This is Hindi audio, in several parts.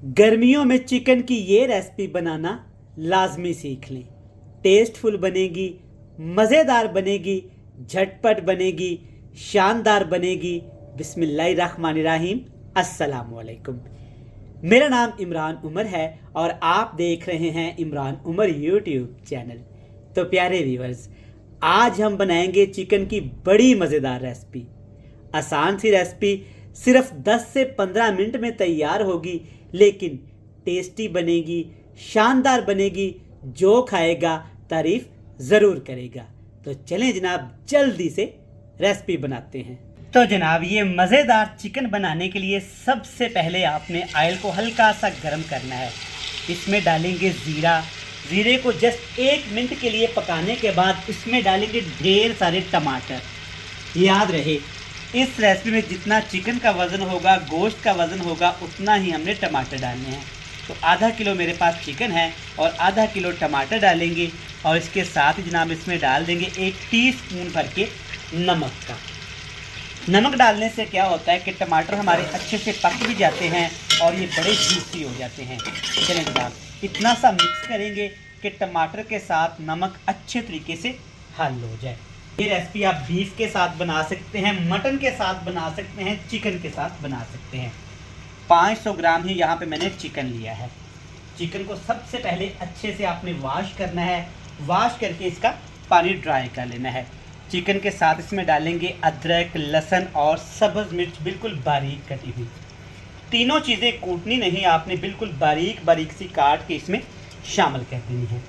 गर्मियों में चिकन की ये रेसिपी बनाना लाजमी सीख लें। टेस्टफुल बनेगी, मज़ेदार बनेगी, झटपट बनेगी, शानदार बनेगी। बिस्मिल्लाहिर्रहमानिर्रहीम। अस्सलाम वालेकुम। मेरा नाम इमरान उमर है और आप देख रहे हैं इमरान उमर यूट्यूब चैनल। तो प्यारे व्यूअर्स, आज हम बनाएंगे चिकन की बड़ी मज़ेदार रेसिपी। आसान सी रेसिपी, सिर्फ 10 से 15 मिनट में तैयार होगी, लेकिन टेस्टी बनेगी, शानदार बनेगी। जो खाएगा तारीफ ज़रूर करेगा। तो चलें जनाब, जल्दी से रेसिपी बनाते हैं। तो जनाब, ये मज़ेदार चिकन बनाने के लिए सबसे पहले आपने ऑयल को हल्का सा गर्म करना है। इसमें डालेंगे ज़ीरा। ज़ीरे को जस्ट 1 मिनट के लिए पकाने के बाद इसमें डालेंगे ढेर सारे टमाटर। याद रहे, इस रेसिपी में जितना चिकन का वज़न होगा, गोश्त का वज़न होगा, उतना ही हमने टमाटर डालने हैं। तो आधा किलो मेरे पास चिकन है और आधा किलो टमाटर डालेंगे। और इसके साथ ही जनाब इसमें डाल देंगे 1 टीस्पून भर के नमक का। नमक डालने से क्या होता है कि टमाटर हमारे अच्छे से पक भी जाते हैं और ये बड़े जूसी हो जाते हैं। चलें जनाब, इतना सा मिक्स करेंगे कि टमाटर के साथ नमक अच्छे तरीके से हल हो जाए। ये रेसिपी आप बीफ के साथ बना सकते हैं, मटन के साथ बना सकते हैं, चिकन के साथ बना सकते हैं। 500 ग्राम ही यहाँ पे मैंने चिकन लिया है। चिकन को सबसे पहले अच्छे से आपने वॉश करना है। वॉश करके इसका पानी ड्राई कर लेना है। चिकन के साथ इसमें डालेंगे अदरक, लहसुन और सब्ज़ मिर्च बिल्कुल बारीक कटी हुई। तीनों चीज़ें कूटनी नहीं, आपने बिल्कुल बारीक बारीक सी काट के इसमें शामिल कर देनी है।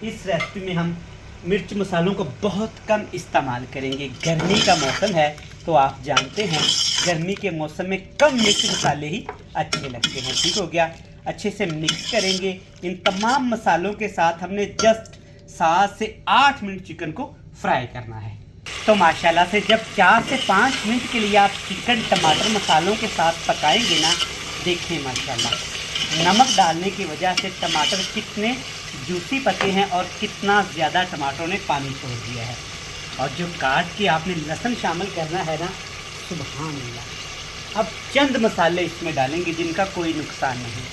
इस रेसिपी में हम मिर्च मसालों को बहुत कम इस्तेमाल करेंगे। गर्मी का मौसम है तो आप जानते हैं गर्मी के मौसम में कम मिर्च मसाले ही अच्छे लगते हैं। ठीक हो गया। अच्छे से मिक्स करेंगे। इन तमाम मसालों के साथ हमने जस्ट 7 से 8 मिनट चिकन को फ्राई करना है। तो माशाल्लाह से जब 4 से 5 मिनट के लिए आप चिकन टमाटर मसालों के साथ पकाएंगे ना, देखिए माशाल्लाह नमक डालने की वजह से टमाटर कितने जूसी पके हैं और कितना ज़्यादा टमाटरों ने पानी छोड़ दिया है। और जो काट के आपने लहसुन शामिल करना है ना, सुभान अल्लाह। अब चंद मसाले इसमें डालेंगे जिनका कोई नुकसान नहीं।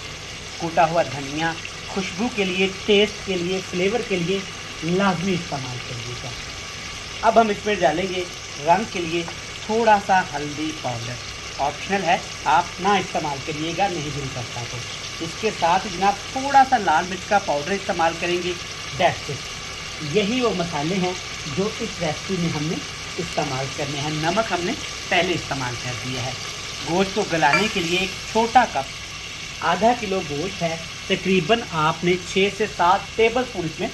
कूटा हुआ धनिया खुशबू के लिए, टेस्ट के लिए, फ्लेवर के लिए लाजमी इस्तेमाल करिएगा। अब हम इसमें डालेंगे रंग के लिए थोड़ा सा हल्दी पाउडर। ऑप्शनल है, आप ना इस्तेमाल करिएगा, नहीं दिल करता तो। इसके साथ जनाब थोड़ा सा लाल मिर्च का पाउडर इस्तेमाल करेंगे। That's it. यही वो मसाले हैं जो इस रेसिपी में हमने इस्तेमाल करने हैं। नमक हमने पहले इस्तेमाल कर दिया है। गोश्त को गलाने के लिए एक छोटा कप, आधा किलो गोश्त है, तकरीबन आपने 6 से 7 टेबल स्पून इसमें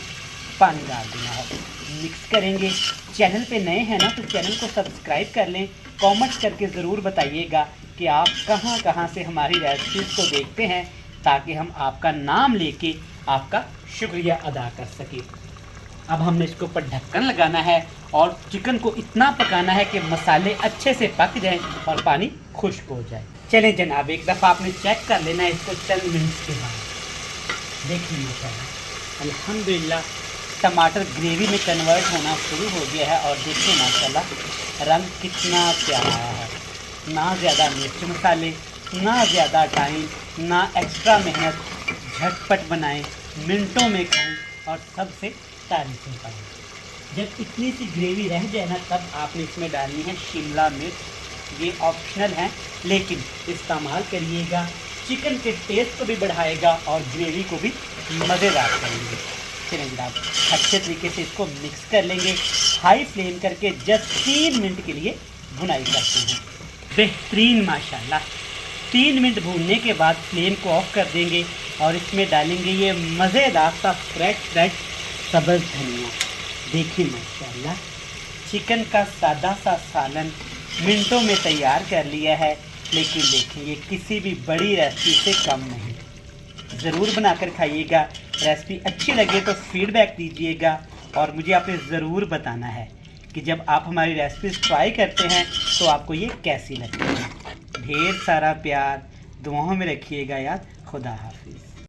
पानी डाल देना है। मिक्स करेंगे। चैनल पे नए हैं ना तो चैनल को सब्सक्राइब कर लें। कमेंट करके ज़रूर बताइएगा कि आप कहाँ कहाँ से हमारी रेसिपीज़ को देखते हैं, ताकि हम आपका नाम लेके आपका शुक्रिया अदा कर सकें। अब हमने इसके ऊपर ढक्कन लगाना है और चिकन को इतना पकाना है कि मसाले अच्छे से पक जाएं और पानी खुश्क हो जाए। चलें जनाब, एक दफ़ा आपने चेक कर लेना है इसको चंद मिनट के बाद। देखिए माशाल्लाह अल्हम्दुलिल्लाह टमाटर ग्रेवी में कन्वर्ट होना शुरू हो गया है। और देखिए माशाल्लाह रंग कितना प्यारा आया है। ना ज़्यादा मिर्च मसाले, ना ज़्यादा टाइम, ना एक्स्ट्रा मेहनत। झटपट बनाएं, मिनटों में खाएं और सबसे तारीफ़ें पाएं। जब इतनी सी ग्रेवी रह जाए ना, तब आपने इसमें डालनी है शिमला मिर्च। ये ऑप्शनल है लेकिन इस्तेमाल करिएगा। चिकन के टेस्ट को भी बढ़ाएगा और ग्रेवी को भी मज़ेदार करेंगे। चलिए जनाब, अच्छे तरीके से इसको मिक्स कर लेंगे। हाई फ्लेम करके जस्ट 3 मिनट के लिए भुनाई करते हैं। बेहतरीन माशाल्लाह। 3 मिनट भूनने के बाद फ्लेम को ऑफ कर देंगे और इसमें डालेंगे ये मज़ेदार सा फ्रेश सब्ज़ धनिया। देखिए माशाल्लाह चिकन का सादा सा सालन मिनटों में तैयार कर लिया है। लेकिन देखिए ये किसी भी बड़ी रेसिपी से कम नहीं। ज़रूर बनाकर खाइएगा। रेसिपी अच्छी लगे तो फीडबैक दीजिएगा और मुझे आपने ज़रूर बताना है कि जब आप हमारी रेसिपीज़ ट्राई करते हैं तो आपको ये कैसी लगती है। ढेर सारा प्यार दुआओं में रखिएगा याद। खुदा हाफिज़।